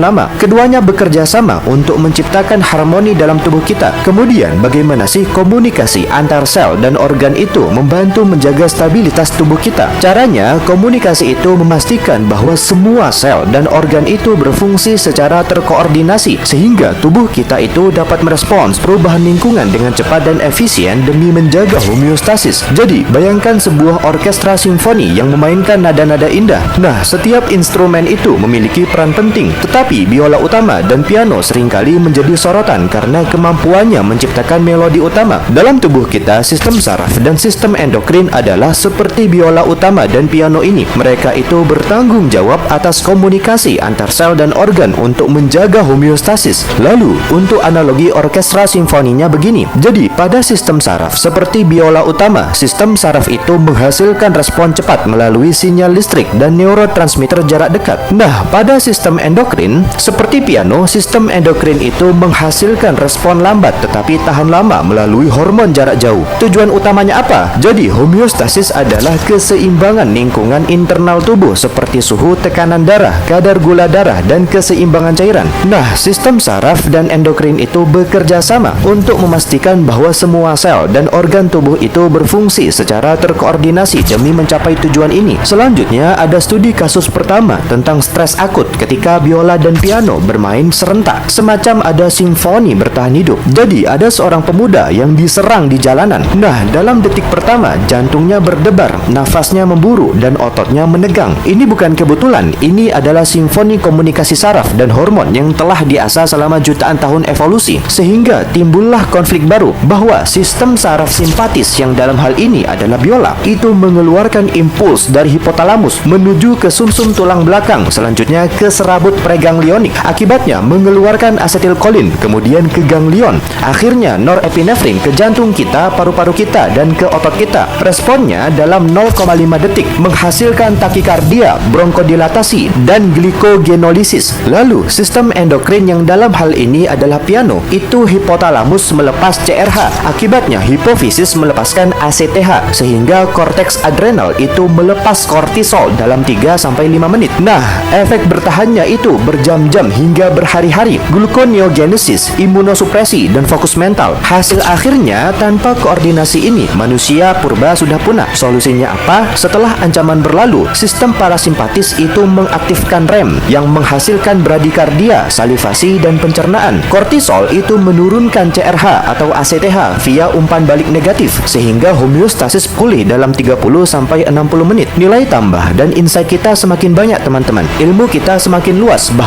lama. Keduanya bekerja sama untuk menciptakan harmoni dalam tubuh kita. Kemudian, bagaimana sih komunikasi antar sel dan organ itu membantu menjaga stabilitas tubuh kita? Caranya, komunikasi itu memastikan bahwa semua sel dan organ itu berfungsi secara terkoordinasi sehingga tubuh kita itu dapat merespons perubahan lingkungan dengan cepat dan efisien demi menjaga homeostasis. Jadi, bayangkan sebuah orkestra simfoni yang memainkan nada-nada indah. Nah, setiap instrumen itu memiliki peran penting, tetapi biola utama dan piano seringkali menjadi sorotan karena kemampuannya menciptakan melodi utama. Dalam tubuh kita, sistem saraf dan sistem endokrin adalah seperti biola utama dan piano ini. Mereka itu bertanggung jawab atas komunikasi antar sel dan organ untuk menjaga homeostasis. Lalu, untuk analogi orkestra simfoninya begini. Jadi, pada sistem saraf seperti biola utama, sistem saraf itu menghasilkan respon cepat melalui sinyal listrik dan neurotransmitter jarak dekat. Nah, pada sistem endokrin seperti piano, sistem endokrin itu menghasilkan respon lambat tetapi tahan lama melalui hormon jarak jauh. Tujuan utamanya apa? Jadi, homeostasis adalah keseimbangan lingkungan internal tubuh seperti suhu, tekanan darah, kadar gula darah, dan keseimbangan cairan. Nah, sistem saraf dan endokrin itu bekerja sama untuk memastikan bahwa semua sel dan organ tubuh itu berfungsi secara terkoordinasi demi mencapai tujuan ini. Selanjutnya, ada studi kasus pertama tentang stres akut ketika biola dan piano bermain serentak, semacam ada simfoni bertahan hidup. Jadi, ada seorang pemuda yang diserang di jalanan. Nah, dalam detik pertama, jantungnya berdebar, nafasnya memburu, dan ototnya menegang. Ini bukan kebetulan, ini adalah simfoni komunikasi saraf dan hormon yang telah diasah selama jutaan tahun evolusi, sehingga timbullah konflik baru bahwa sistem saraf simpatis yang dalam hal ini adalah biola, itu mengeluarkan impuls dari hipotalamus menuju ke sumsum tulang belakang, selanjutnya ke serabut preganglionik. Akibatnya mengeluarkan asetilkolin, kemudian ke ganglion, akhirnya norepinefrin ke jantung kita, paru-paru kita, dan ke otot kita. Responnya dalam 0,5 detik menghasilkan takikardia, bronkodilatasi, dan glikogenolisis. Lalu, sistem endokrin yang dalam hal ini adalah piano, itu hipotalamus melepas CRH. Akibatnya hipofisis melepaskan ACTH sehingga korteks adrenal itu melepas kortisol dalam 3-5 menit. Nah, efek bertahannya itu berjam-jam hingga berhari-hari. Gluconeogenesis, imunosupresi, dan fokus mental. Hasil akhirnya, tanpa koordinasi ini, manusia purba sudah punah. Solusinya apa? Setelah ancaman berlalu, sistem parasimpatis itu mengaktifkan rem yang menghasilkan bradikardia, salivasi, dan pencernaan. Kortisol itu menurunkan CRH atau ACTH via umpan balik negatif sehingga homeostasis pulih dalam 30-60 menit. Nilai tambah dan insight kita semakin banyak, teman-teman. Ilmu kita semakin luas bahwa